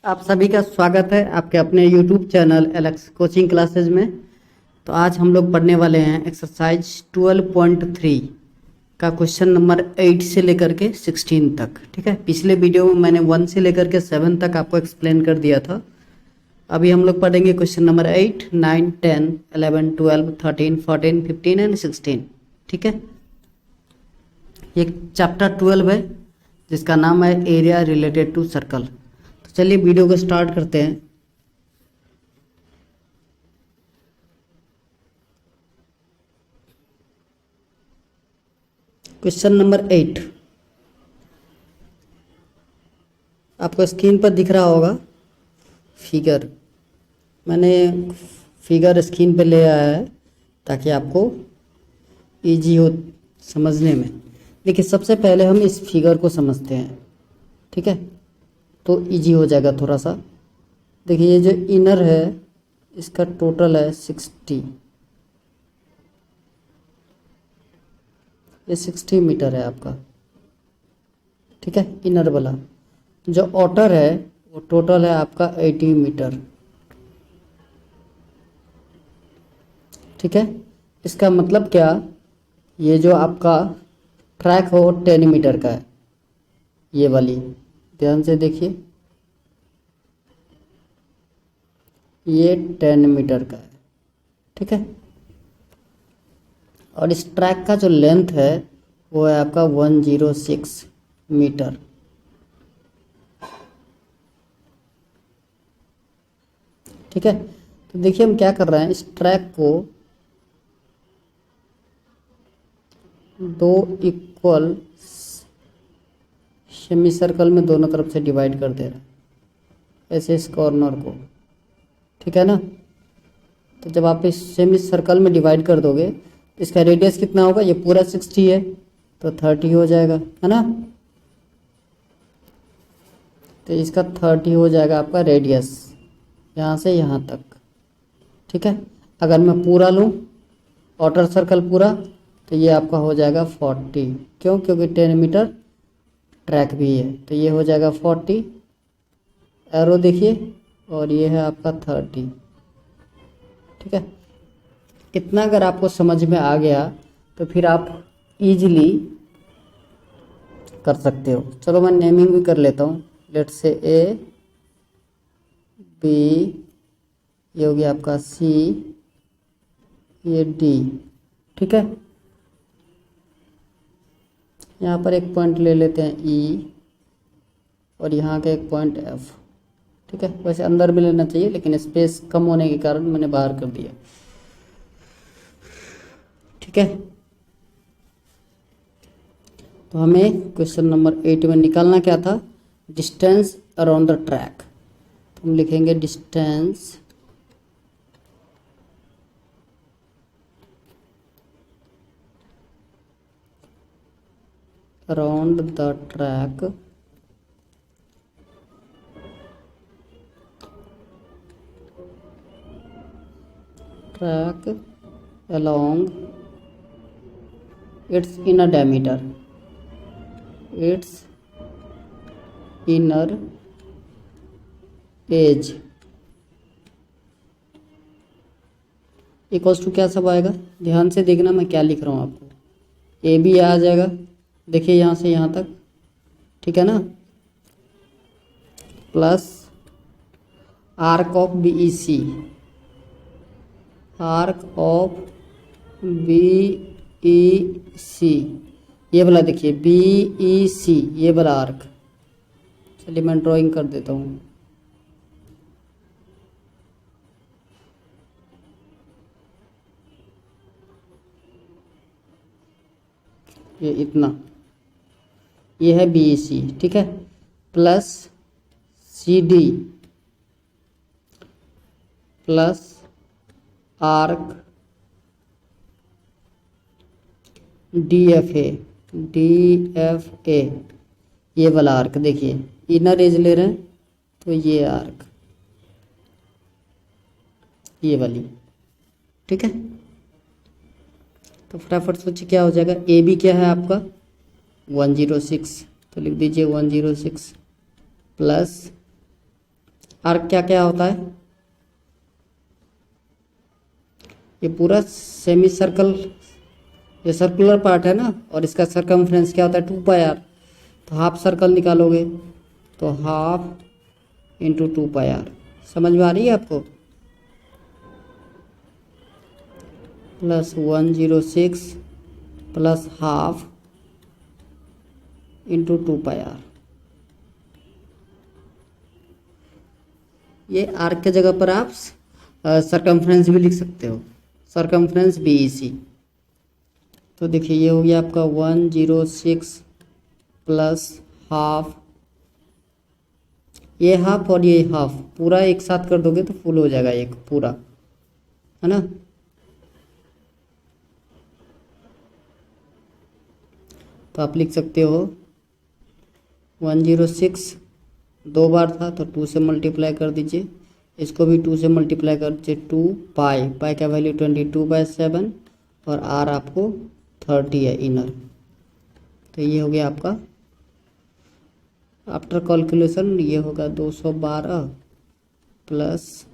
आप सभी का स्वागत है आपके अपने YouTube channel Alex coaching classes में। तो आज हम लोग पढ़ने वाले हैं एक्सरसाइज 12.3 का क्वेश्चन नंबर 8 से लेकर के 16 तक। ठीक है, पिछले वीडियो में मैंने 1 से लेकर के 7 तक आपको एक्सप्लेन कर दिया था। अभी हम लोग पढ़ेंगे क्वेश्चन नंबर 8, 9, 10, 11, 12, 13, 14, 15 एंड 16। ठीक है, ये चैप्टर 12 है जिसका नाम है एरिया रिलेटेड टू सर्कल। तो चलिए वीडियो को स्टार्ट करते हैं। क्वेश्चन नंबर 8 आपको स्क्रीन पर दिख रहा होगा फिगर। मैंने फिगर स्क्रीन पर ले आया है ताकि आपको इजी हो समझने में। देखिए, सबसे पहले हम इस फिगर को समझते हैं। ठीक है, तो इजी हो जाएगा थोड़ा सा। देखिए, ये जो इनर है इसका टोटल है 60। ये 60 मीटर है आपका। ठीक है, इनर वाला। जो आउटर है वो टोटल है आपका 80 मीटर। ठीक है, इसका मतलब क्या, ये जो आपका ट्रैक हो 10 मीटर का है। ये वाली ध्यान से देखिए, ये 10 मीटर का है। ठीक है, और इस ट्रैक का जो लेंथ है वो है आपका 106 मीटर। ठीक है, तो देखिए हम क्या कर रहे हैं, इस ट्रैक को दो इक्वल सेमी सर्कल में दोनों तरफ से डिवाइड कर दे रहे हैं, ऐसे इस कॉर्नर को। ठीक है ना, तो जब आप इस सेमी सर्कल में डिवाइड कर दोगे तो इसका रेडियस कितना होगा, ये पूरा 60 है तो 30 हो जाएगा, है ना। तो इसका 30 हो जाएगा आपका रेडियस, यहाँ से यहाँ तक। ठीक है, अगर मैं पूरा लूँ आउटर सर्कल पूरा, तो ये आपका हो जाएगा 40। क्यों? क्योंकि 10 मीटर ट्रैक भी है, तो ये हो जाएगा 40। एरो देखिए, और ये है आपका 30। ठीक है, इतना अगर आपको समझ में आ गया तो फिर आप इजीली कर सकते हो। चलो मैं नेमिंग भी कर लेता हूँ। लेट्स से ए, बी, ये हो गया आपका सी, ये डी। ठीक है, यहाँ पर एक पॉइंट ले लेते हैं ई, और यहाँ का एक पॉइंट एफ। ठीक है, वैसे अंदर भी लेना चाहिए लेकिन स्पेस कम होने के कारण मैंने बाहर कर दिया। ठीक है, तो हमें क्वेश्चन नंबर 8 में निकालना क्या था, डिस्टेंस अराउंड द ट्रैक। तो हम लिखेंगे distance around the track along its inner diameter, its inner edge equals to क्या सब आएगा, ध्यान से देखना मैं क्या लिख रहा हूँ आपको। ए बी आ जाएगा, देखिए यहाँ से यहाँ तक। ठीक है ना, plus arc of B E C, arc of B E C, ये वाला देखिए बी ई सी, ये वाला आर्क। चलिए मैं ड्राइंग कर देता हूँ। ये इतना, ये है बी ई सी। ठीक है, plus C D, plus arc D F A, D F A, ये वाला आर्क। देखिए इनर एज ले रहे हैं तो ये आर्क, ये वाली। ठीक है, तो फटाफट सोचिए क्या हो जाएगा। ए बी क्या है आपका 106, तो लिख दीजिए 106 प्लस आर्क क्या क्या होता है? ये पूरा सेमी सर्कल, ये सर्कुलर पार्ट है ना, और इसका सरकमफ्रेंस क्या होता है? 2πr। तो हाफ सर्कल निकालोगे तो हाफ इंटू 2πr। समझ में आ रही है आपको? Plus 106 plus half into 2πr। ये आर्क के जगह पर आप सरकमफ्रेंस भी लिख सकते हो, सरकमफ्रेंस BEC। तो देखिए ये हो गया आपका 106 प्लस हाफ, ये हाफ और ये हाफ पूरा एक साथ कर दोगे तो फुल हो जाएगा एक पूरा, है ना। तो आप लिख सकते हो 106 दो बार था तो 2 से मल्टीप्लाई कर दीजिए, इसको भी 2 से मल्टीप्लाई कर दीजिए। 2 पाई का वैल्यू 22/7 और आर आपको 30 है इनर। तो ये हो गया आपका आफ्टर कैलकुलेशन, ये होगा 212 प्लस,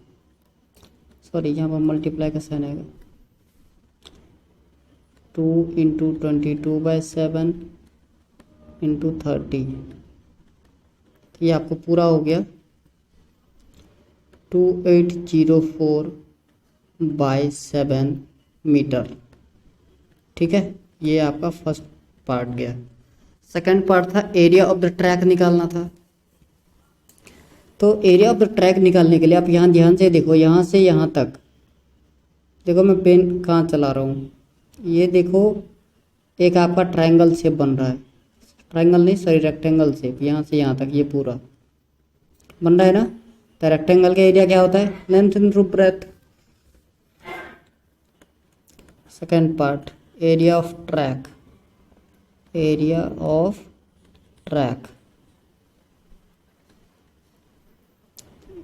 सॉरी यहाँ पर मल्टीप्लाई का साइन आएगा, 2 इंटू 22/7 इंटू 30। ये आपको पूरा हो गया 2804/7 मीटर। ठीक है, ये आपका फर्स्ट पार्ट गया। सेकंड पार्ट था एरिया ऑफ द ट्रैक निकालना था। तो एरिया ऑफ द ट्रैक निकालने के लिए आप यहाँ ध्यान से देखो, यहाँ से यहाँ तक देखो, मैं पेन कहाँ चला रहा हूँ, ये देखो एक आपका ट्रायंगल शेप बन रहा है, ट्रायंगल नहीं सॉरी रेक्टेंगल शेप, यहाँ से यहाँ तक ये पूरा बन रहा है ना। तो रेक्टेंगल का एरिया क्या होता है? Length into breadth. Second part area of track, area of track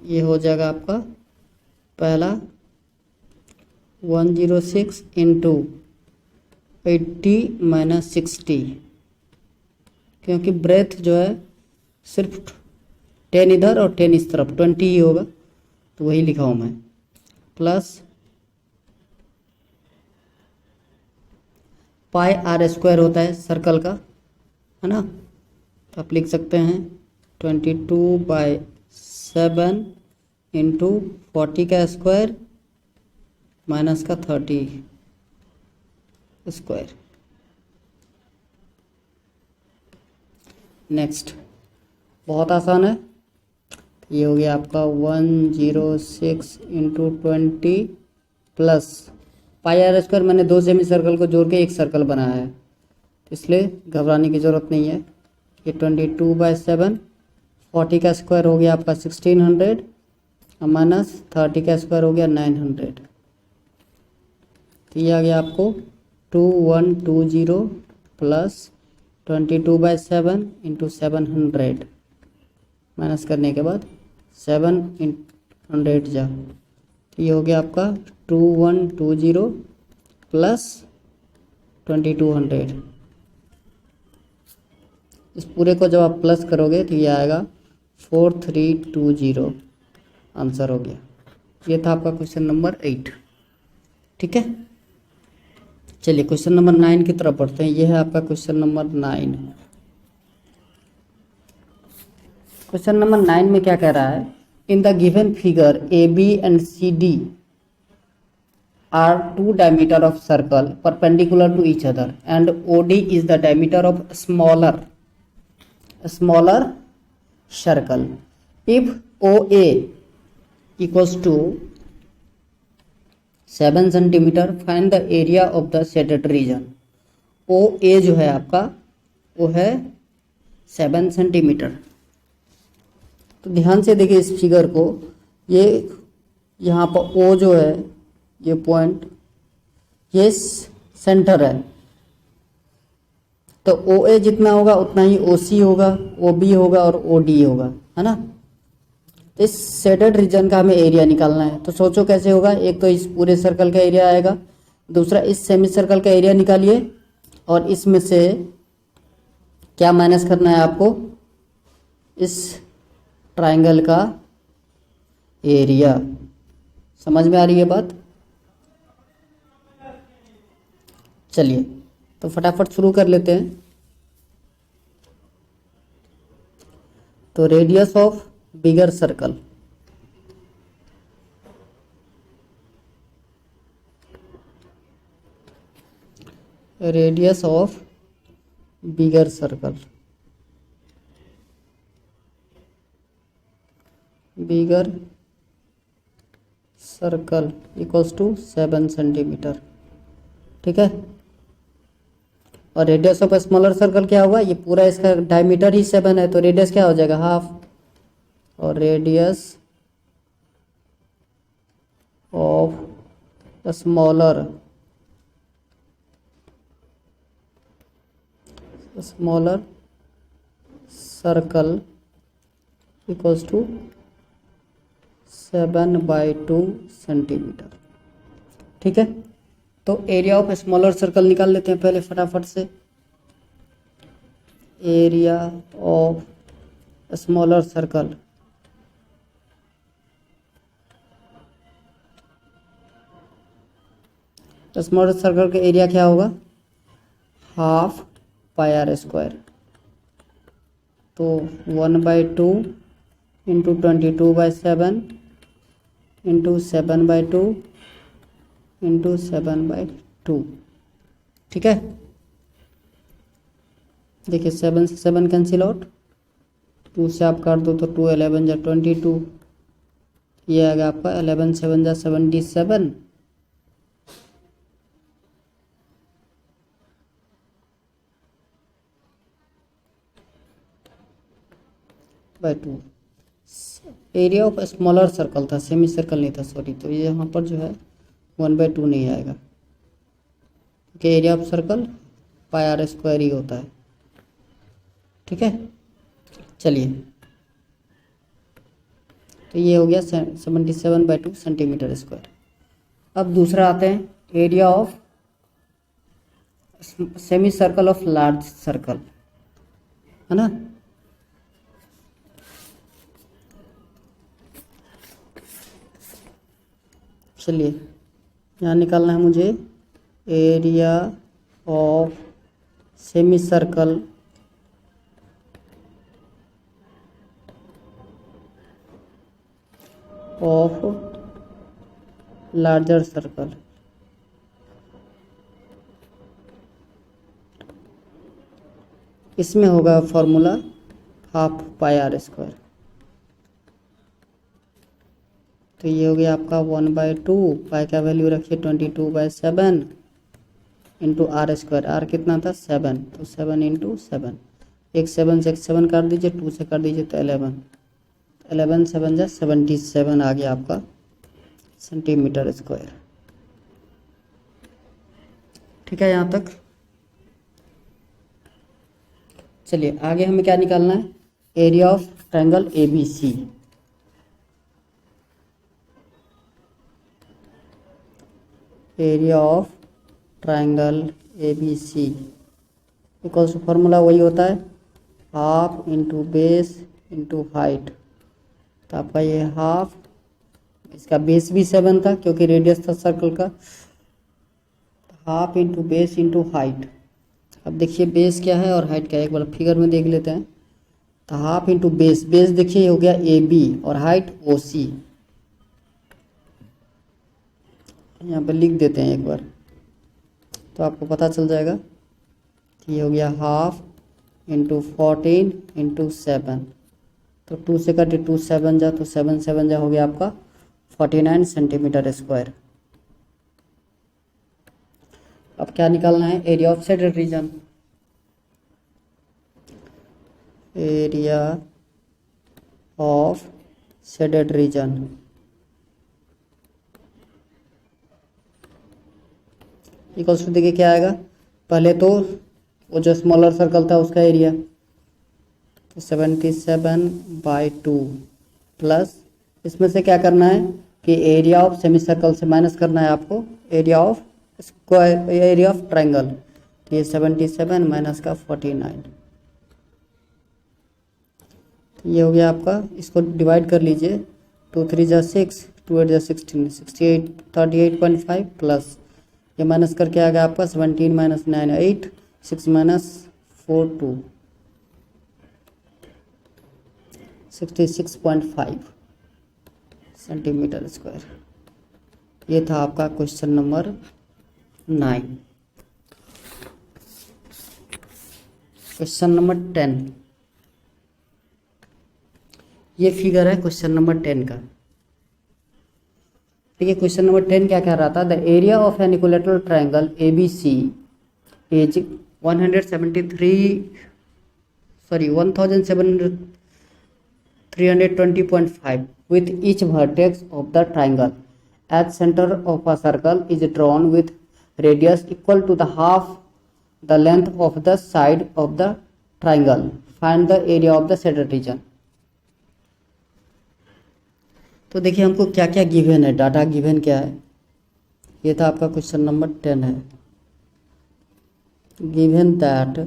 ये हो जाएगा आपका पहला 106 इंटू 80 माइनस 60, क्योंकि ब्रेथ जो है सिर्फ 10 इधर और 10 इस तरफ 20 ही होगा, तो वही लिखा हूँ मैं, प्लस पाई आर स्क्वायर होता है सर्कल का, है ना। तो आप लिख सकते हैं 22/7 इंटू 40 का स्क्वायर माइनस का 30 स्क्वायर। नेक्स्ट बहुत आसान है, ये हो गया आपका 106 into 20 plus pi are square, मैंने 2 सेमी सर्कल को जोड़ के एक सर्कल बनाया है, इसलिए घबराने की ज़रूरत नहीं है। ये 22/7, 40 का स्क्वायर हो गया आपका 1600 माइनस 30 का स्क्वायर हो गया 900। तो ये आ गया आपको 2120 प्लस 22/7 इंटू 700 माइनस करने के बाद 700 जा, तो ये हो गया आपका 2120 प्लस 2200। इस पूरे को जब आप प्लस करोगे तो ये आएगा 4320, आंसर हो गया। ये था आपका क्वेश्चन नंबर 8। ठीक है, चलिए क्वेश्चन नंबर 9 की तरफ बढ़ते हैं। ये है आपका क्वेश्चन नंबर 9। क्वेश्चन नंबर 9 में क्या कह रहा है? In the given figure AB and CD are two diameter of circle perpendicular to each other and OD is the diameter of smaller circle. If OA equals to 7 centimeter, find the area of the shaded region. OA जो है आपका वो है 7 centimetre. तो ध्यान से देखिए इस फिगर को, ये यहाँ पर O जो है ये पॉइंट, ये सेंटर है, तो OA जितना होगा उतना ही OC होगा, OB होगा और OD होगा, है ना। इस शेडेड रीजन का हमें एरिया निकालना है। तो सोचो कैसे होगा, एक तो इस पूरे सर्कल का एरिया आएगा, दूसरा इस सेमी सर्कल का एरिया निकालिए और इसमें से क्या माइनस करना है आपको, इस ट्रायंगल का एरिया। समझ में आ रही है बात? चलिए तो फटाफट शुरू कर लेते हैं। तो radius of bigger circle, radius of bigger circle, bigger circle equals to 7 centimetre. ठीक है। और रेडियस ऑफ स्मॉलर सर्कल क्या होगा, ये पूरा इसका डायमीटर ही 7 है, तो रेडियस क्या हो जाएगा, हाफ। और radius of smaller circle equals to 7/2 centimetre. ठीक है। तो एरिया ऑफ स्मॉलर सर्कल निकाल लेते हैं पहले फटाफट से। Area of smaller circle, smaller circle का एरिया क्या होगा, हाफ पाई आर स्क्वायर। तो 1/2 इंटू 22/7 इंटू 7/2 इंटू 7/2। ठीक है। देखिए 7 से 7 कैंसिल आउट, 2 से आप काट दो तो 2 11 जा 22, ये आएगा आपका 11 7 जा 77 by 2। Area of smaller circle था, सेमी सर्कल नहीं था, सॉरी। तो ये यहाँ पर जो है 1/2 नहीं आएगा, क्योंकि area of circle pi are square ही होता है। ठीक है। चलिए तो ये हो गया 77/2 सेंटीमीटर स्क्वायर। अब दूसरा आते हैं, area of semi circle of large circle, है ना। चलिए यहाँ निकालना है मुझे area of semi circle of larger circle. इसमें होगा formula half pi are square. तो ये हो गया आपका 1/2, पाई का वैल्यू रखिए 22/7 इंटू आर स्क्वायर। आर कितना था 7, तो 7 इंटू 7, एक 7 से एक 7 काट दीजिए, 2 से काट दीजिए तो 11, 11 7 जा 77 आ गया आपका सेंटीमीटर स्क्वायर। ठीक है यहाँ तक। चलिए आगे हमें क्या निकालना है, area of triangle ABC। Area of triangle ABC equals to formula वही होता है, half into base into height. तो आपका ये हाफ, इसका बेस भी 7 था क्योंकि रेडियस था सर्कल का, half into base into height. अब देखिए बेस क्या है और हाइट क्या है, एक बार फिगर में देख लेते हैं। तो हाफ इंटू बेस, बेस देखिए हो गया AB और हाइट OC। यहाँ पर लिख देते हैं एक बार तो आपको पता चल जाएगा कि ये हो गया हाफ इंटू 14 इंटू 7। तो 2 से कटे 2 7 जा, तो 7 7 जा हो गया आपका 49 सेंटीमीटर स्क्वायर। अब क्या निकालना है, area of shaded region. Area of shaded region equals to, देखिए क्या आएगा, पहले तो वो जो स्मॉलर सर्कल था उसका एरिया, तो 77/2 प्लस इसमें से क्या करना है कि एरिया ऑफ सेमी सर्कल से माइनस करना है आपको area of square, area of triangle. तो ये 77 माइनस का 49, तो ये हो गया आपका, इसको डिवाइड कर लीजिए 2 3 जा 6, 2 8 जा 16, 68 38.5 प्लस ये माइनस करके आ गया आपका 17 माइनस 9 8, 6 माइनस 4 2, 66.5 सेंटीमीटर स्क्वायर। ये था आपका क्वेश्चन नंबर 9। क्वेश्चन नंबर 10, ये फिगर है क्वेश्चन नंबर 10 का। देखिए क्वेश्चन नंबर 10 क्या कह रहा था, the area of an equilateral triangle A B C is 1720.5 with each vertex of the triangle at center of a circle is drawn with radius equal to the half the length of the side of the triangle. Find the area of the shaded region. तो देखिए हमको क्या क्या given है, data given क्या है। ये था आपका क्वेश्चन नंबर 10 है। Given that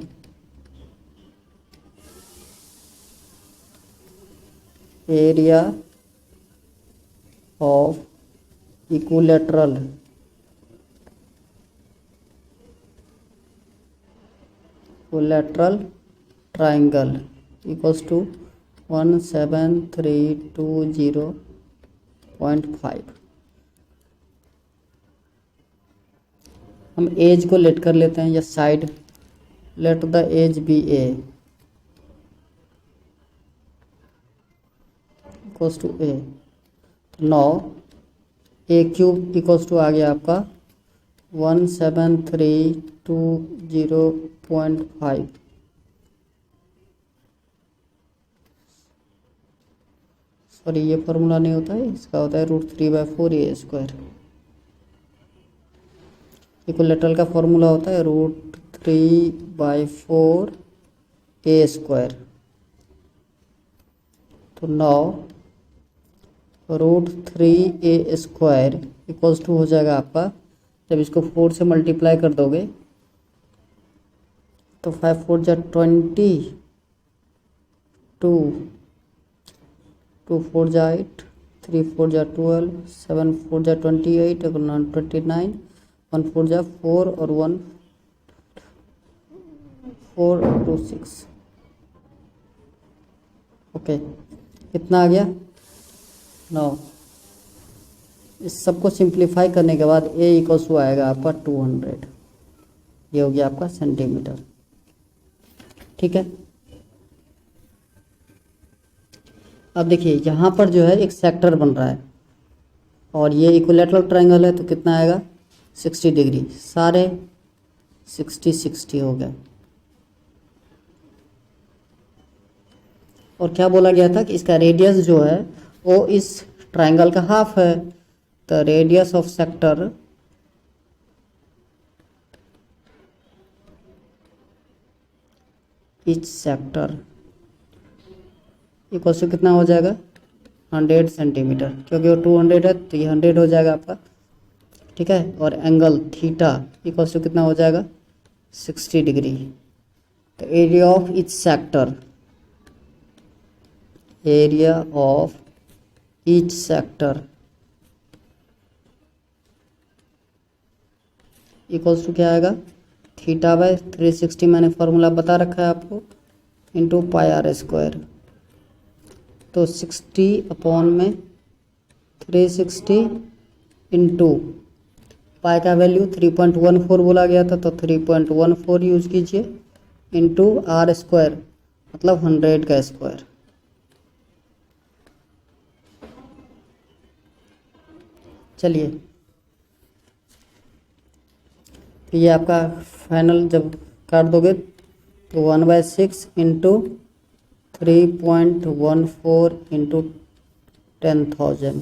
area of equilateral triangle equals to 17320.5। हम एज को लेट कर लेते हैं या side, let the edge be a equals to a. Now a cube equals to आ गया आपका 17320.5। सॉरी ये फॉर्मूला नहीं होता है, इसका होता है √3/4 ए स्क्वायर। इक्विलेटरल का फॉर्मूला होता है √3/4 ए स्क्वायर। तो 9 √3 ए स्क्वायर इक्वल्स टू हो जाएगा आपका, जब इसको 4 से मल्टीप्लाई कर दोगे तो 5 4 जा 20, 2 2 4 जा 8, 3 4 जा 12, 7 4 जा 28 और 9 29, 1 4 जा 4 और 1 4 और 2 6। ओके कितना आ गया 9। इस सबको सिंप्लीफाई करने के बाद ए इक्वल्स टू आएगा आपका 200। ये हो गया आपका सेंटीमीटर। ठीक है, अब देखिए यहाँ पर जो है एक सेक्टर बन रहा है और ये इक्विलेटरल ट्रायंगल है, तो कितना आएगा 60 डिग्री, सारे 60 60 हो गए। और क्या बोला गया था कि इसका रेडियस जो है वो इस ट्रायंगल का हाफ है। The radius of sector each sector equal to कितना हो जाएगा 100 सेंटीमीटर, क्योंकि वो 200 है तो ये 100 हो जाएगा आपका। ठीक है, और एंगल थीटा इक्वल टू कितना हो जाएगा 60 डिग्री। तो area of each sector, area of each sector equals to क्या आएगा θ/360, मैंने फॉर्मूला बता रखा है आपको, इंटू πr स्क्वायर। तो 60/360 इंटू पाई का वैल्यू 3.14 बोला गया था, तो 3.14 यूज कीजिए, इंटू r स्क्वायर मतलब 100 का स्क्वायर। चलिए तो ये आपका फाइनल जब काट दोगे तो 1/6 इंटू 3.14 इंटू 10,000।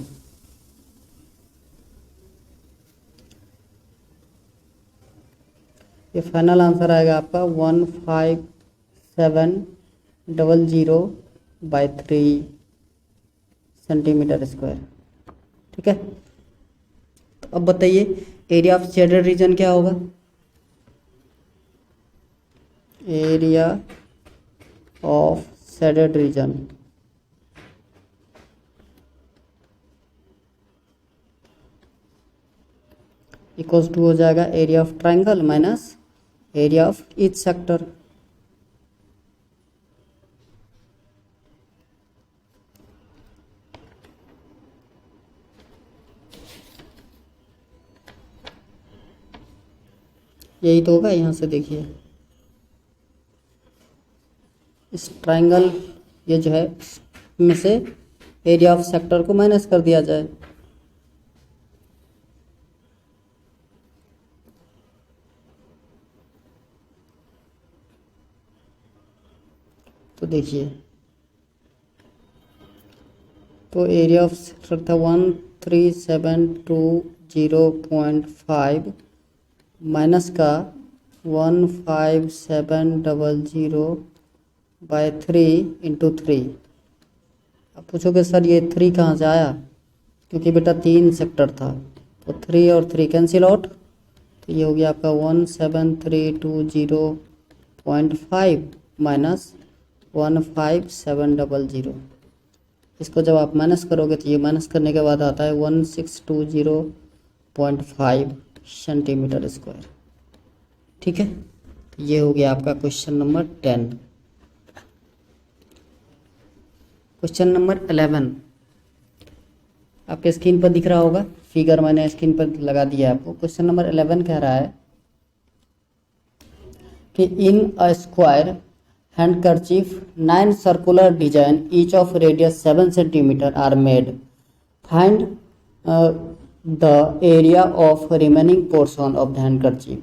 ये फाइनल आंसर आएगा आपका 15700/3 सेंटीमीटर स्क्वायर। ठीक है, तो अब बताइए एरिया ऑफ शेडेड रीजन क्या होगा। Area of shaded region equals to हो जाएगा area of triangle minus area of each sector. यही तो होगा। यहाँ से देखिए इस ट्राइंगल ये जो है में से एरिया ऑफ सेक्टर को माइनस कर दिया जाए। तो देखिए तो एरिया ऑफ सेक्टर था 13720.5 माइनस का 15700/3 इंटू 3। अब पूछोगे सर ये 3 कहाँ से आया, क्योंकि बेटा 3 सेक्टर था तो 3 और 3 कैंसिल आउट, तो ये हो गया आपका 17320.5 माइनस 15700। इसको जब आप माइनस करोगे तो ये माइनस करने के बाद आता है 1620.5 सेंटीमीटर स्क्वायर। ठीक है, ये हो गया आपका क्वेश्चन नंबर 10। क्वेश्चन नंबर 11 आपके स्क्रीन पर दिख रहा होगा, फिगर मैंने स्क्रीन पर लगा दिया आपको। क्वेश्चन नंबर 11 कह रहा है कि इन a square handkerchief 9 circular design each of radius 7 centimeter are made. Find the area of remaining portion of the handkerchief.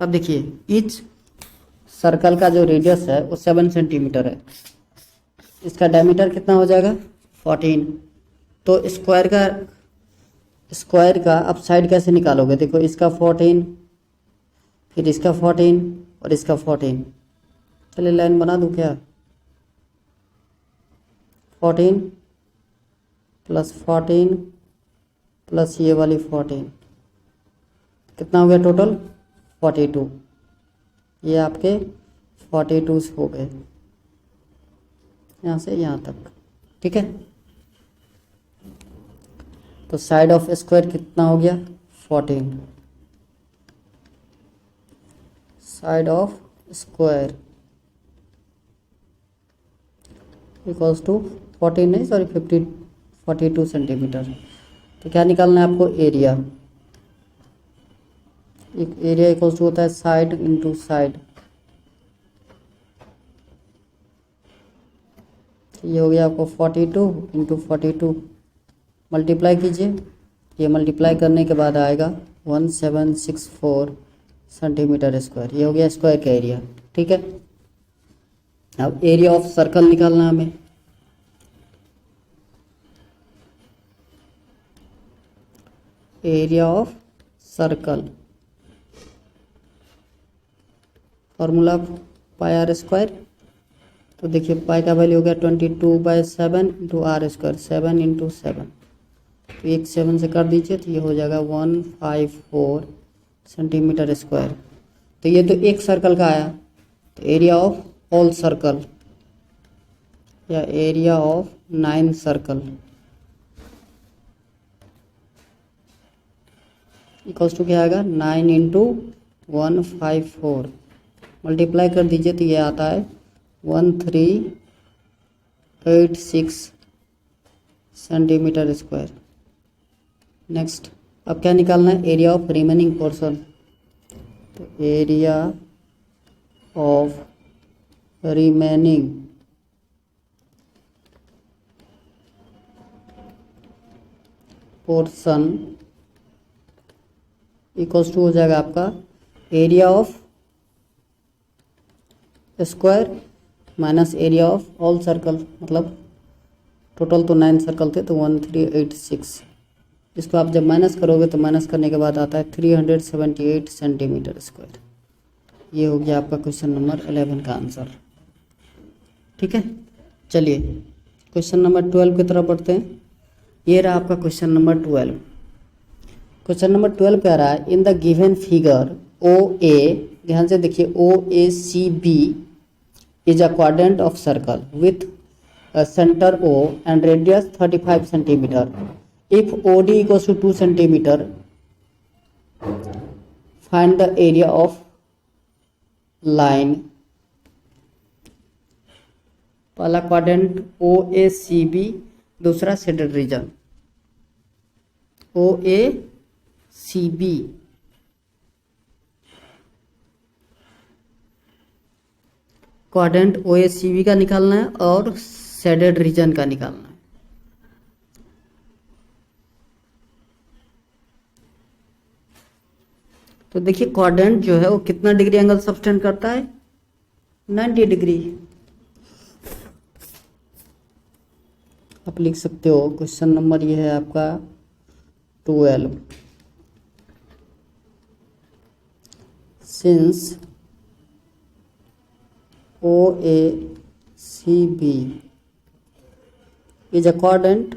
अब देखिए ईच सर्कल का जो रेडियस है वो 7 सेंटीमीटर है, इसका डायमीटर कितना हो जाएगा 14। तो स्क्वायर का आप साइड कैसे निकालोगे, देखो इसका 14 फिर इसका 14 और इसका 14। चलिए लाइन बना दूं क्या, 14 प्लस 14 प्लस ये वाली 14 कितना हो गया टोटल 42। ये आपके 42 हो गए यहाँ से यहाँ तक। ठीक है, तो साइड ऑफ स्क्वायर कितना हो गया 14, side of square equals to 14 नहीं सॉरी 42 सेंटीमीटर। तो क्या निकालना है आपको एरिया, एरिया इक्वल्स टू होता है साइड इंटू साइड। ये हो गया आपको 42 इंटू 42 मल्टीप्लाई कीजिए, ये मल्टीप्लाई करने के बाद आएगा 1764 सेंटीमीटर स्क्वायर। ये हो गया स्क्वायर का एरिया। ठीक है, अब एरिया ऑफ सर्कल निकालना हमें। Area of circle formula pi are square. तो देखिए पाई का वैल्यू हो गया 22/7 इंटू आर स्क्वायर, 7 इंटू 7। तो एक 7 से कर दीजिए तो ये हो जाएगा 154 सेंटीमीटर स्क्वायर। तो ये तो एक सर्कल का आया, तो एरिया ऑफ ऑल सर्कल या area of 9 circle equals to क्या आएगा 9 इंटू 154 मल्टीप्लाई कर दीजिए तो ये आता है 1386 सेंटीमीटर स्क्वायर। नेक्स्ट अब क्या निकालना है एरिया ऑफ रिमेनिंग पोर्शन। तो area of remaining portion equals to हो जाएगा आपका area of square minus area of all circle, मतलब टोटल तो 9 सर्कल थे तो 1386। इसको आप जब माइनस करोगे तो माइनस करने के बाद आता है 378 सेंटीमीटर स्क्वायर। ये हो गया आपका क्वेश्चन नंबर 11 का आंसर। ठीक है, चलिए क्वेश्चन नंबर 12 की तरफ बढ़ते हैं। ये रहा आपका क्वेश्चन नंबर 12। क्वेश्चन नंबर 12 कह रहा है in the given figure O A, ध्यान से देखिए, O A C B is a quadrant of circle with center O and radius 35 centimeter. If OD equals to 2 centimeter, find the area of line. पहला quadrant OACB, दूसरा shaded region OACB। Quadrant OACB का निकालना है और shaded region का निकालना है। तो देखिए क्वाड्रेंट जो है वो कितना डिग्री एंगल सब्सटेंड करता है, 90 डिग्री। आप लिख सकते हो क्वेश्चन नंबर ये है आपका 12। Since OACB is a quadrant,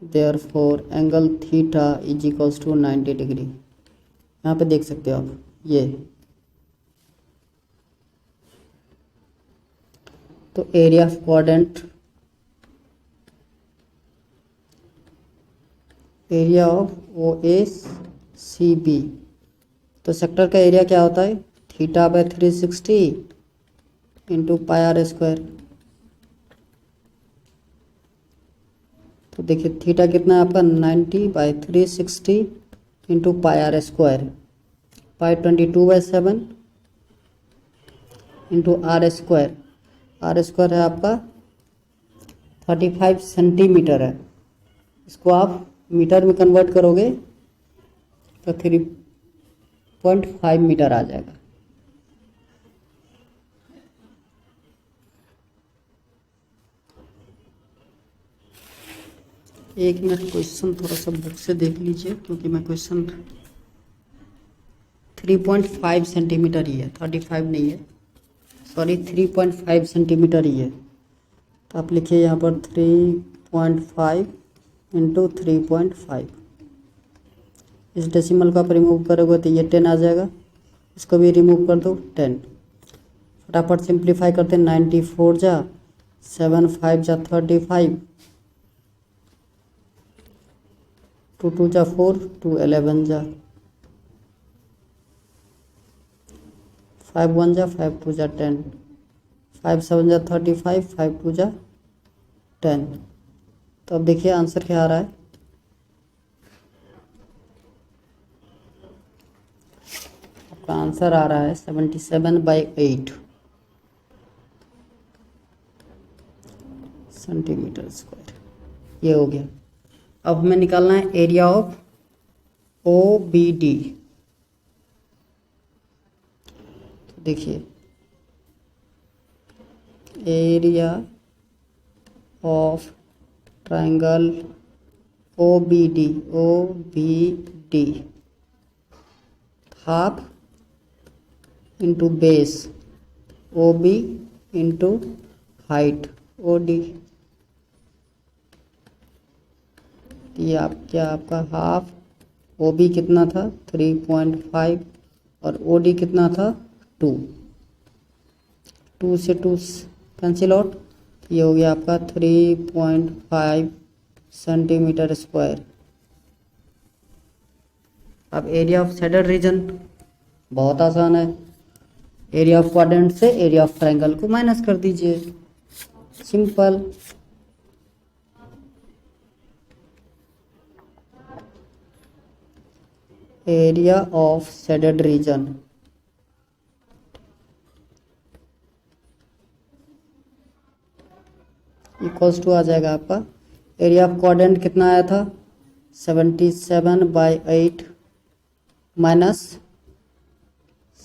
therefore angle theta is equals to 90 degree. यहाँ पे देख सकते हो आप ये। तो area of quadrant, area of OACB, तो सेक्टर का एरिया क्या होता है, theta by 360 into pi are square. तो देखिए थीटा कितना है आपका 90 by 360 into pi are square, pi 22/7 into r square. R square है आपका 35 सेंटीमीटर है। इसको आप मीटर में कन्वर्ट करोगे तो 3.5 मीटर आ जाएगा। एक मिनट, क्वेश्चन थोड़ा सा बुक से देख लीजिए, क्योंकि मैं क्वेश्चन 3.5 सेंटीमीटर ही है, 35 नहीं है, सॉरी 3.5 सेंटीमीटर ही है। तो आप लिखिए यहाँ पर 3.5 इंटू 3.5। इस डेसिमल का आप रिमूव करोगे तो ये 10 आ जाएगा, इसको भी रिमूव कर दो 10। फटाफट सिंप्लीफाई करते हैं, 94 जा 7 5 जा 35, 2 2 जा 4, 2 11 जा 5 1 जा 5 2 जा 10, 5 7 जा 35, 5 2 जा 10। तो अब देखिए आंसर क्या आ रहा है। आपका आंसर आ रहा है 77/8 सेंटीमीटर स्क्वायर। ये हो गया। अब हमें निकालना है एरिया ऑफ OBD। तो देखिए area of triangle OBD half into base OB into height OD। ये आपका हाफ, OB कितना था 3.5 और OD कितना था 2 से 2 कैंसिल आउट। ये हो गया आपका 3.5 सेंटीमीटर स्क्वायर। अब एरिया ऑफ शेडेड रीजन बहुत आसान है, एरिया ऑफ क्वाड्रेंट से एरिया ऑफ ट्रायंगल को माइनस कर दीजिए, simple. Area of shaded region equals to आ जाएगा आपका एरिया ऑफ क्वाड्रेंट कितना आया था 77/8 माइनस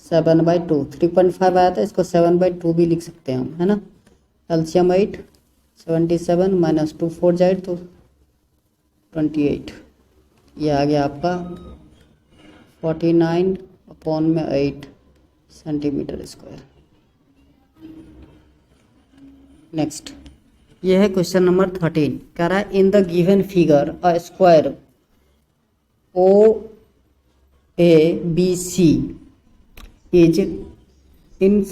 7/2, 3.5 आया था, इसको 7/2 भी लिख सकते हैं हम, है ना। एलसीएम 8, 77 माइनस 2 4 जाए तो 28। ये आ गया आपका 49/8 सेंटीमीटर स्क्वायर। नेक्स्ट, ये है क्वेश्चन नंबर 13। कह रहा है in the given figure a square ABC is in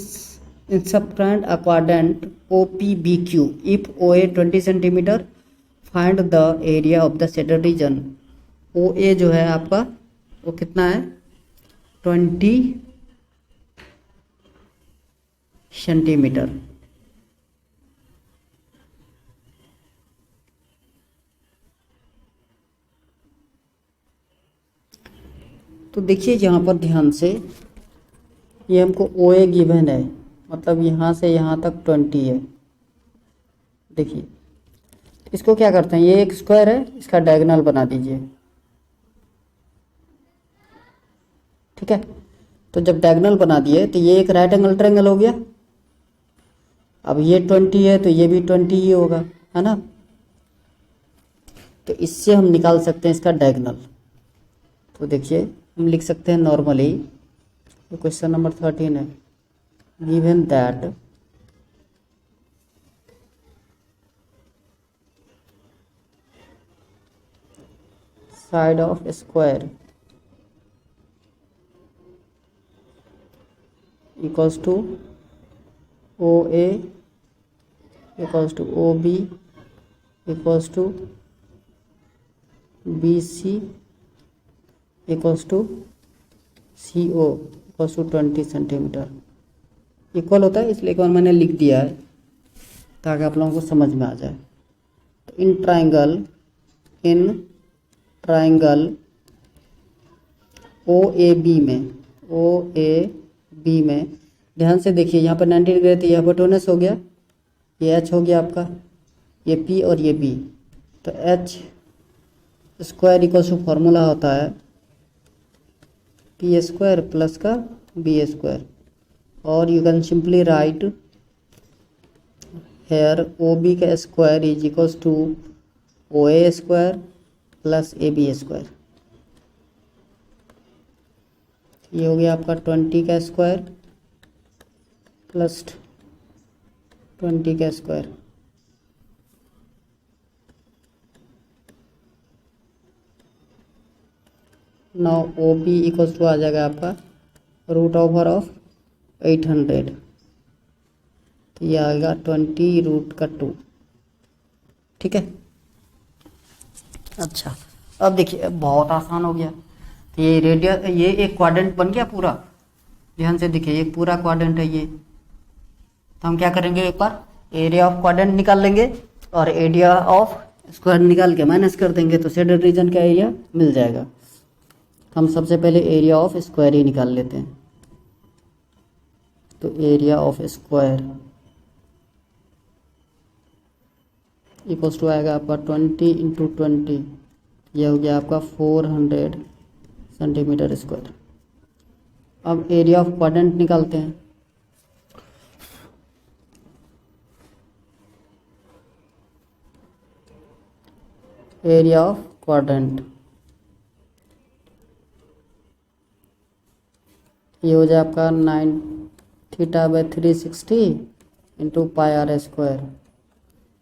subgraph quadrant OPBQ. If OA 20 cm, find the area of the shaded region. OA जो है आपका वो कितना है 20 सेंटीमीटर। तो देखिए यहाँ पर ध्यान से, ये हमको OA गिवन है, मतलब यहाँ से यहाँ तक 20 है। देखिए इसको क्या करते हैं, ये एक स्क्वायर है, इसका डायगोनल बना दीजिए। ठीक है, तो जब डायगोनल बना दिए तो ये एक राइट एंगल ट्रायंगल हो गया। अब ये 20 है तो ये भी 20 ही होगा, है ना। तो इससे हम निकाल सकते हैं इसका डायगोनल। तो देखिए हम लिख सकते हैं नॉर्मली, क्वेश्चन नंबर 13 है, given that side of square equals to OA equals to OB equals to BC equals to CO equals to 20 centimetre. Equal होता है इसलिए एक बार मैंने लिख दिया है ताकि आप लोगों को समझ में आ जाए। तो इन ट्राइंगल OAB में ध्यान से देखिए, यहाँ पर 90 डिग्री तो यह हाइपोटेनस हो गया, ये H हो गया आपका, ये P और ये B। तो H square equals to formula होता है P स्क्वायर प्लस का B स्क्वायर, और you can simply write here OB का square is equals to OA square plus AB square. ये हो गया आपका 20 का स्क्वायर प्लस 20 का square. Now OB equals to आ जाएगा आपका रूट ओवर ऑफ 800, तो ये आएगा 20 रूट का 2। ठीक है, अच्छा अब देखिए बहुत आसान हो गया। तो ये रेडियस, ये एक क्वाड्रेंट बन गया पूरा। ध्यान से देखिए ये पूरा क्वाड्रेंट है ये। तो हम क्या करेंगे, एक बार एरिया ऑफ क्वाड्रेंट निकाल लेंगे और एरिया ऑफ स्क्वायर निकाल के माइनस कर देंगे, तो शेडेड रीजन का एरिया मिल जाएगा। हम सबसे पहले एरिया ऑफ स्क्वायर ही निकाल लेते हैं। तो area of square equals to आएगा आपका 20 इंटू 20, यह हो गया आपका 400 सेंटीमीटर स्क्वायर। अब एरिया ऑफ क्वाड्रेंट निकालते हैं। एरिया ऑफ क्वाड्रेंट ये हो जाए आपका 9 theta by 360 into pi are square.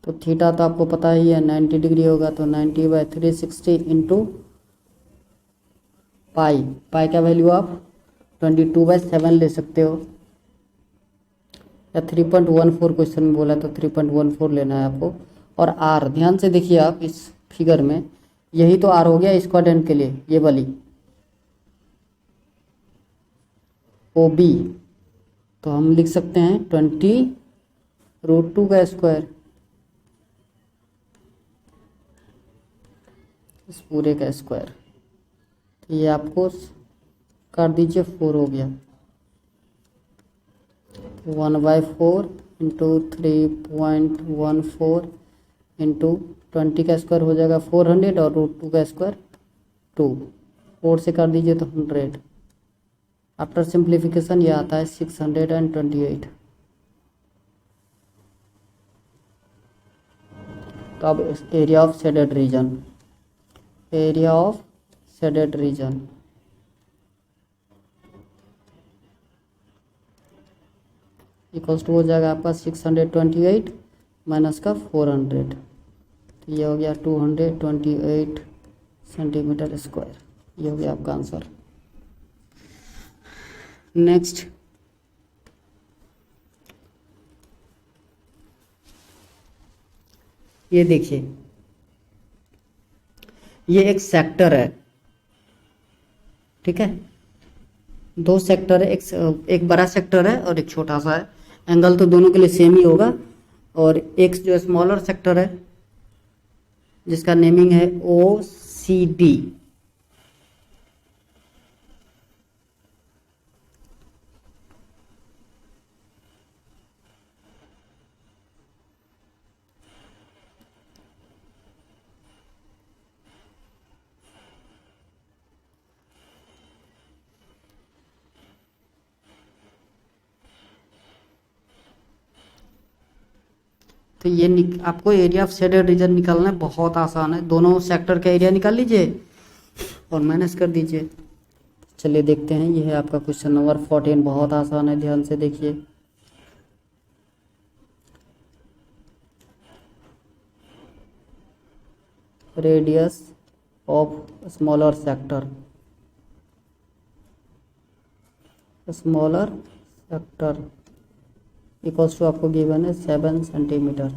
तो थीटा तो आपको पता ही है 90 डिग्री होगा, तो 90 बाई 360 इंटू पाई का वैल्यू आप 22/7 ले सकते हो, या 3.14 क्वेश्चन में बोला तो 3.14 लेना है आपको। और आर ध्यान से देखिए आप इस फिगर में, यही तो आर हो गया इस क्वाड्रेंट के लिए, ये वाली OB। तो हम लिख सकते हैं 20 रूट 2 का स्क्वायर, इस पूरे का स्क्वायर। तो ये आपको कर दीजिए 4 हो गया, 1/4 इंटू 3.14 इंटू 20 का स्क्वायर हो जाएगा 400 और रूट 2 का स्क्वायर 2, 4 से कर दीजिए तो 100। आफ्टर सिंप्लीफिकेशन ये आता है 628। तो अब area of shaded region, area of shaded region equals to हो जाएगा आपका 628 माइनस का 400, तो ये हो गया 228 सेंटीमीटर स्क्वायर। ये हो गया आपका आंसर। नेक्स्ट ये देखिए, ये एक सेक्टर है, ठीक है। दो सेक्टर है, एक बड़ा सेक्टर है और एक छोटा सा है। एंगल तो दोनों के लिए सेम ही होगा। और एक जो स्मॉलर सेक्टर है जिसका नेमिंग है OCD। तो ये आपको एरिया ऑफ शेडेड रीजन निकालना है, बहुत आसान है। दोनों सेक्टर का एरिया निकाल लीजिए और माइनस कर दीजिए। चलिए देखते हैं, ये है आपका क्वेश्चन नंबर 14। बहुत आसान है, ध्यान से देखिए। Radius of smaller sector, equals to आपको गिवन है 7 सेंटीमीटर।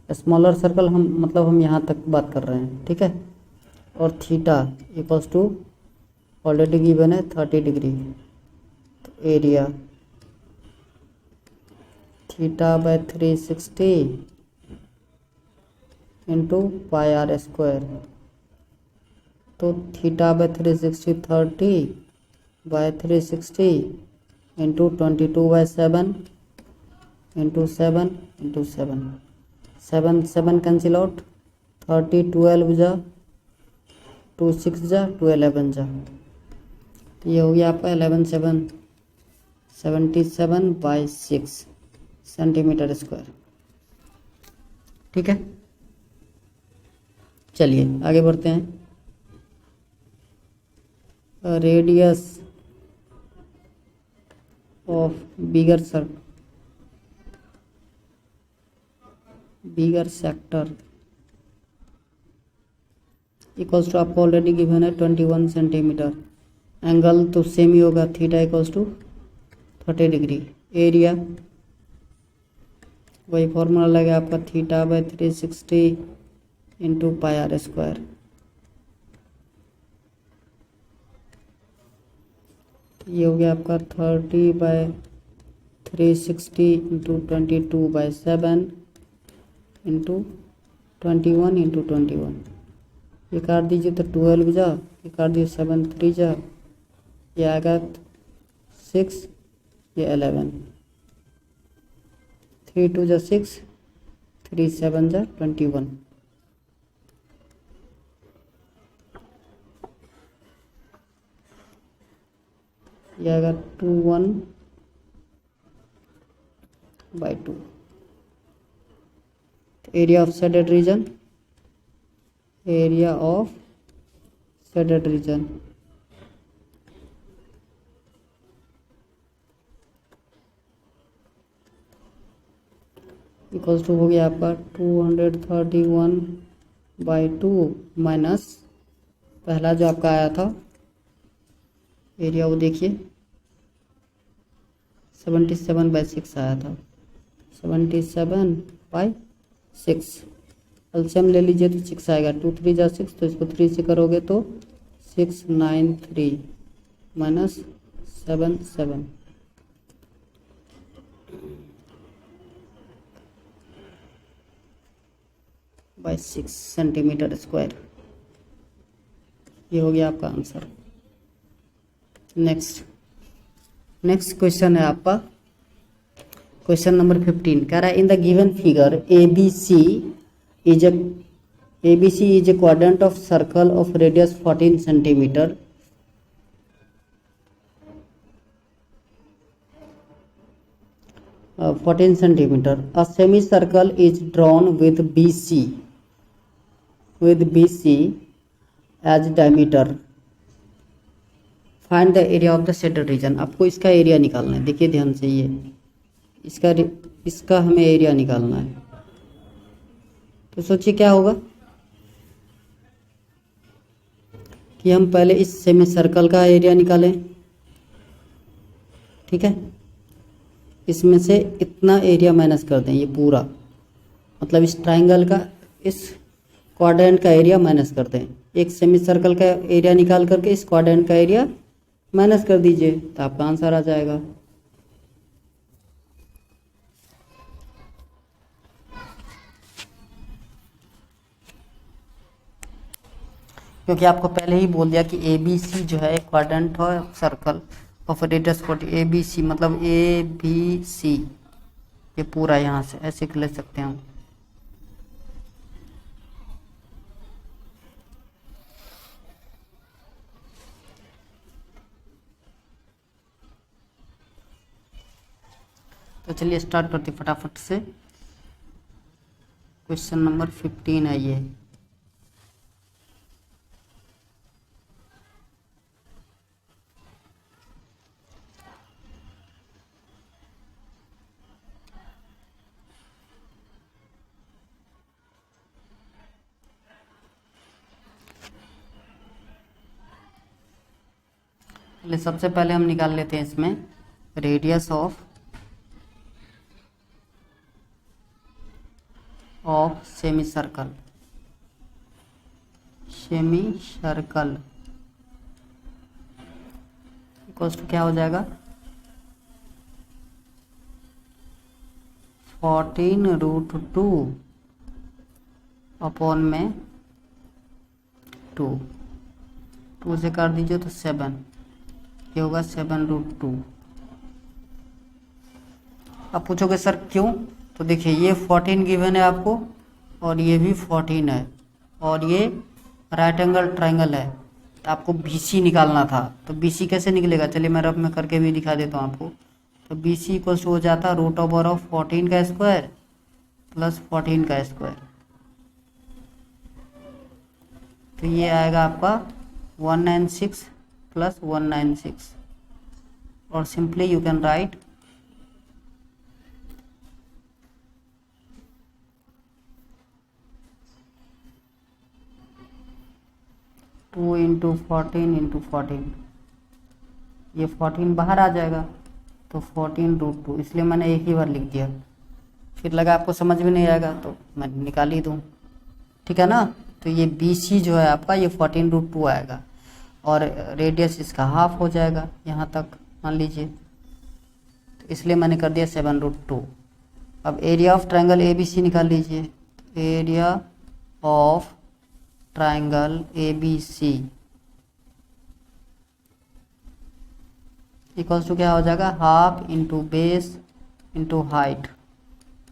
स्मॉलर सर्कल हम यहाँ तक बात कर रहे हैं, ठीक है। और theta equals to already given है 30 डिग्री। तो area theta by 360 into pi are square. तो theta by 360 30 by 360 into 22/7 into 7 into 7 7 7 cancel out. 30 12 जा 2 6 जा 2 11 जा। तो ये हो गया आपका 11 7 77/6 सेंटीमीटर स्क्वायर, ठीक है। चलिए आगे बढ़ते हैं। Radius of bigger sector equals to आपको ऑलरेडी गिवन है 21 सेंटीमीटर। एंगल तो सेम ही होगा, theta equals to 30 degree. Area वही फॉर्मूला लगेगा आपका, theta by 360 into pi are square. ये हो गया आपका 30/360 इंटू 22/7 इंटू 21 इंटू 21। ये काट दीजिए तो 12 जा, ये काट दीजिए 7 3 जा, ये आएगा 6, ये 11, 3 2 जा 6, 3 7 जा 21। ये आएगा 21/2। Area of shaded region, equals to हो गया आपका 231/2 माइनस पहला जो आपका आया था एरिया, वो देखिए 77/6 आया था। 77/6 एलसीएम ले लीजिए तो 6 आएगा। 2 3 जा 6, तो इसको 3 से करोगे तो 693 माइनस 77 बाई 6 सेंटीमीटर स्क्वायर। ये हो गया आपका आंसर। नेक्स्ट क्वेश्चन है आपका क्वेश्चन नंबर 15। कह रहा है in the given figure ABC is a quadrant of circle of radius 14 centimeter. A semicircle is drawn with BC as diameter. Find the area of the shaded region. आपको इसका area निकालना है। देखिए ध्यान से, ये इसका हमें एरिया निकालना है। तो सोचिए क्या होगा कि हम पहले इस सेमी सर्कल का एरिया निकालें। ठीक है, इसमें से इतना एरिया माइनस कर दें, ये पूरा मतलब इस ट्राइंगल का, इस क्वाड्रेंट का एरिया माइनस कर दें। एक सेमी सर्कल का एरिया निकाल करके इस क्वाड्रेंट का एरिया माइनस कर दीजिए तो आपका आंसर आ जाएगा। क्योंकि आपको पहले ही बोल दिया कि ए बी सी जो है एक क्वाड्रेंट है circle of radius 40। A B C मतलब ए बी सी ये पूरा यहाँ से ऐसे ले सकते हैं हम। तो चलिए स्टार्ट करते फटाफट से। क्वेश्चन नंबर 15 है ये। सबसे पहले हम निकाल लेते हैं इसमें radius of semi circle. Semi circle equals to क्या हो जाएगा 14√2 अपॉन में 2 से काट दीजिए तो 7, ये होगा 7√2। अब पूछोगे सर क्यों, तो देखिए ये 14 गिवन है आपको और ये भी 14 है और ये राइट एंगल ट्राइंगल है, तो आपको BC निकालना था। तो BC कैसे निकलेगा, चलिए मैं रफ में करके भी दिखा देता हूँ आपको। तो BC इक्वल्स हो जाता √14 का स्क्वायर प्लस 14 का स्क्वायर, तो ये आएगा आपका 196 प्लस 196 और सिंपली यू कैन राइट 2 × 14 × 14, ये 14 बाहर आ जाएगा तो 14√2, इसलिए मैंने एक ही बार लिख दिया। फिर लगा आपको समझ में नहीं आएगा तो मैं निकाल ही दूँ, ठीक है ना। तो ये BC जो है आपका ये 14√2 आएगा और रेडियस इसका हाफ हो जाएगा यहाँ तक मान लीजिए, तो इसलिए मैंने कर दिया 7√2। अब एरिया ऑफ ट्राइंगल ABC निकाल लीजिए। Area of triangle ABC equals to क्या हो जाएगा half into base into height,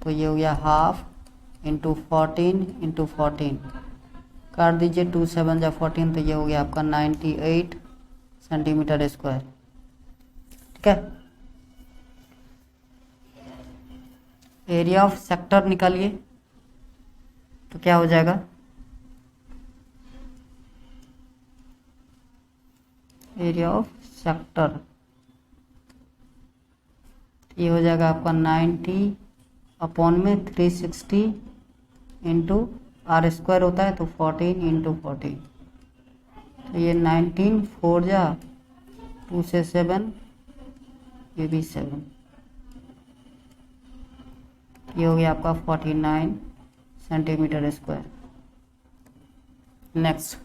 तो ये हो गया हाफ इंटू 14 इंटू 14, काट दीजिए 2 7 जा 14, तो ये हो गया आपका 98 सेंटीमीटर स्क्वायर, ठीक है। एरिया ऑफ सेक्टर निकालिए तो क्या हो जाएगा एरिया ऑफ सेक्टर, ये हो जाएगा आपका 90 अपॉन में 360 इंटू R² होता है तो 14 × 14, तो ये 19 4 जा 2 से 7, ये भी 7, ये हो गया आपका 49 सेंटीमीटर स्क्वायर। नेक्स्ट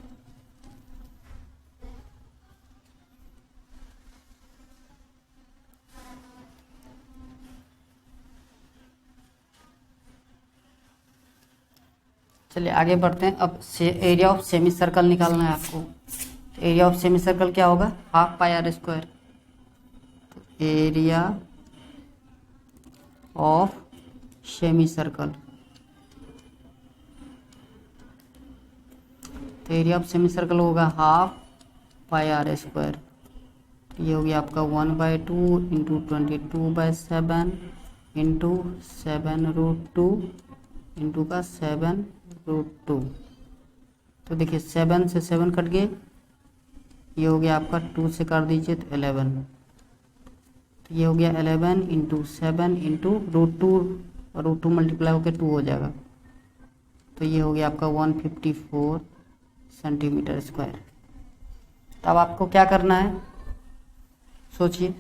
चलिए आगे बढ़ते हैं। अब एरिया ऑफ सेमी सर्कल निकालना है आपको। एरिया ऑफ सेमी सर्कल क्या होगा हाफ पाई R²। तो एरिया ऑफ सेमी सर्कल, तो एरिया ऑफ सेमी सर्कल होगा हाफ पाई R², ये हो गया आपका 1/2 इंटू 22/7 इंटू 7√2 इंटू का 7√2, तो देखिए 7 से 7 कट गए, ये हो गया आपका 2 से काट दीजिए तो 11, तो ये हो गया 11 इंटू 7 इंटू √2 और √2 मल्टीप्लाई होकर 2 हो जाएगा, तो ये हो गया आपका 154 सेंटीमीटर स्क्वायर। तो अब आपको क्या करना है सोचिए,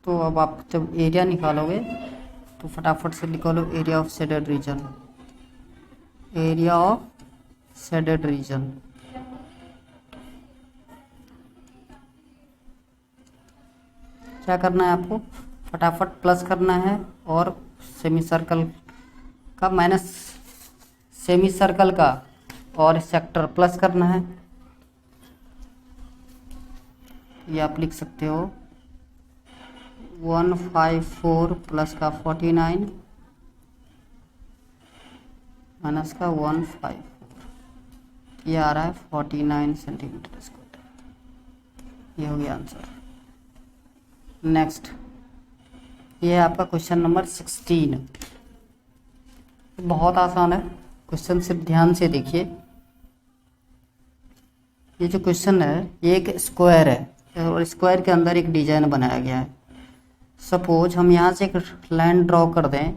तो अब आप जब एरिया निकालोगे तो फटाफट से निकालो area of shaded region, area of shaded region. क्या करना है आपको, फटाफट प्लस करना है और सेमी सर्कल का माइनस सेमी सर्कल का और सेक्टर प्लस करना है। ये आप लिख सकते हो 154 प्लस का 49 माइनस का 154, ये आ रहा है 49 सेंटीमीटर स्क्वायर। ये हो गया आंसर। नेक्स्ट, ये है आपका क्वेश्चन नंबर 16। बहुत आसान है क्वेश्चन, सिर्फ ध्यान से देखिए। ये जो क्वेश्चन है ये एक स्क्वायर है और स्क्वायर के अंदर एक डिजाइन बनाया गया है। सपोज हम यहाँ से एक लाइन ड्रॉ कर दें,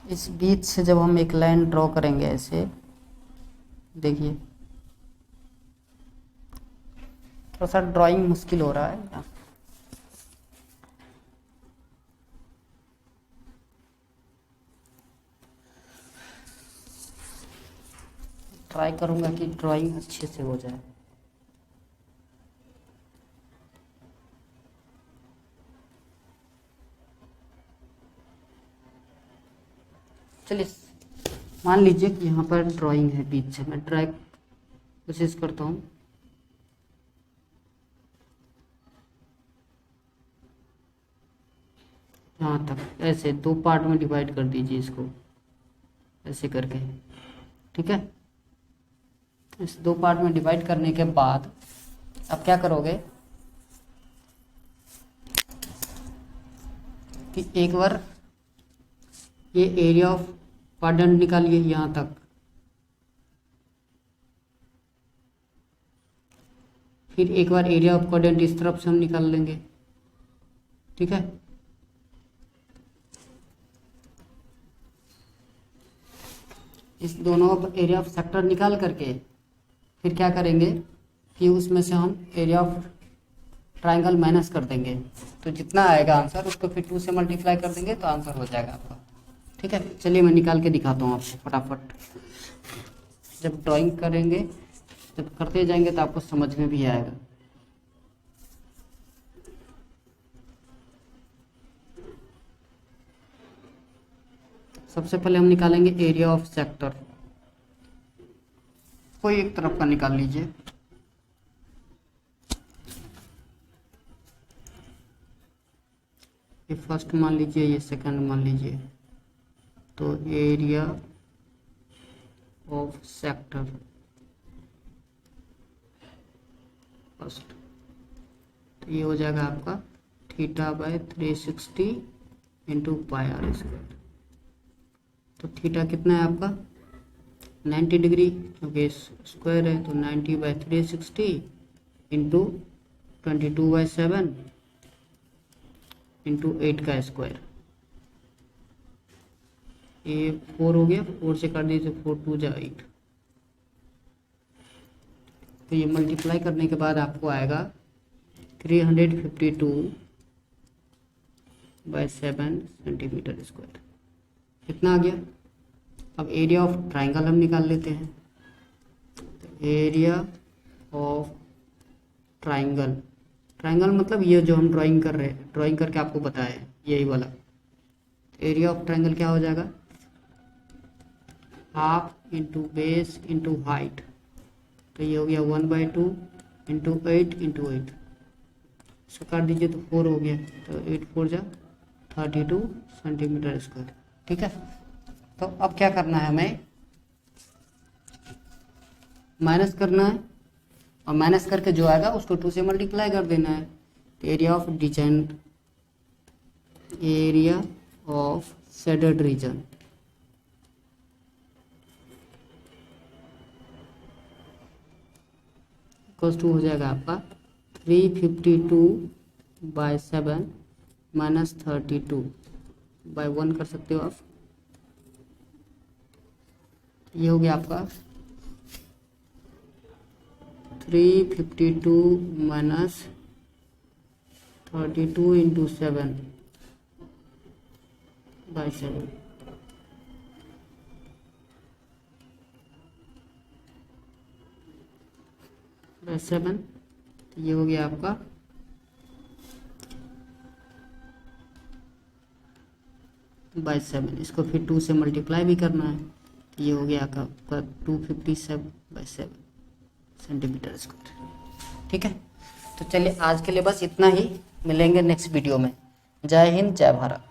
इस बीच से जब हम एक लाइन ड्रॉ करेंगे ऐसे, देखिए थोड़ा सा ड्राइंग मुश्किल हो रहा है। ट्राई करूंगा कि ड्राइंग अच्छे से हो जाए। चलिए मान लीजिए कि यहाँ पर ड्राइंग है, बीच से मैं ट्राई कोशिश करता हूँ। यहाँ तक ऐसे दो पार्ट में डिवाइड कर दीजिए इसको, ऐसे करके, ठीक है। इस दो पार्ट में डिवाइड करने के बाद अब क्या करोगे कि एक बार ये एरिया ऑफ क्वाड्रेंट निकालिए यहाँ तक, फिर एक बार एरिया ऑफ क्वाड्रेंट इस तरफ से हम निकाल लेंगे, ठीक है। इस दोनों एरिया ऑफ सेक्टर निकाल करके फिर क्या करेंगे कि उसमें से हम एरिया ऑफ ट्राइंगल माइनस कर देंगे, तो जितना आएगा आंसर उसको फिर 2 से मल्टीप्लाई कर देंगे तो आंसर हो जाएगा आपका, ठीक है। चलिए मैं निकाल के दिखाता हूँ आपको फटाफट। जब ड्राइंग करेंगे, जब करते जाएंगे तो आपको समझ में भी आएगा। सबसे पहले हम निकालेंगे एरिया ऑफ सेक्टर, कोई एक तरफ का निकाल लीजिए। ये फर्स्ट मान लीजिए, ये सेकंड मान लीजिए, तो एरिया ऑफ सेक्टर फर्स्ट, तो ये हो जाएगा आपका θ/360 इंटू पाई आर स्क्वायर। तो थीटा कितना है आपका 90 डिग्री, क्योंकि स्क्वायर है तो 90/360 इंटू 22/7 इंटू 8 का स्क्वायर। ये 4 हो गया, 4 से काट दीजिए, 4 2 जा 8। तो ये मल्टीप्लाई करने के बाद आपको आएगा 352/7 सेंटीमीटर स्क्वायर। कितना आ गया। अब एरिया ऑफ ट्राइंगल हम निकाल लेते हैं। एरिया ऑफ ट्राइंगल, ट्राइंगल मतलब ये जो हम ड्राइंग कर रहे हैं, ड्राइंग करके आपको बताया यही वाला। एरिया ऑफ ट्राइंगल क्या हो जाएगा, half into base into height, तो ये हो गया 1/2 इंटू 8 इंटू 8। इसको काट दीजिए तो 4 हो गया, तो 8 4 जा 32 सेंटीमीटर स्क्वायर, ठीक है। तो अब क्या करना है, हमें माइनस करना है और माइनस करके जो आएगा उसको 2 से मल्टीप्लाई कर देना है। तो area of design, area of shaded region, equals to हो जाएगा आपका 352/7 -32 बाय 1 कर सकते हो आप। ये हो गया आपका 352 - 32 × 7 बाय 7। बाय 7, तो ये हो गया आपका बाय 7। इसको फिर 2 से मल्टीप्लाई भी करना है, तो ये हो गया आपका 257/7 सेंटीमीटर स्क्वायर। ठीक है, तो चलिए आज के लिए बस इतना ही, मिलेंगे नेक्स्ट वीडियो में। जय हिंद, जय भारत।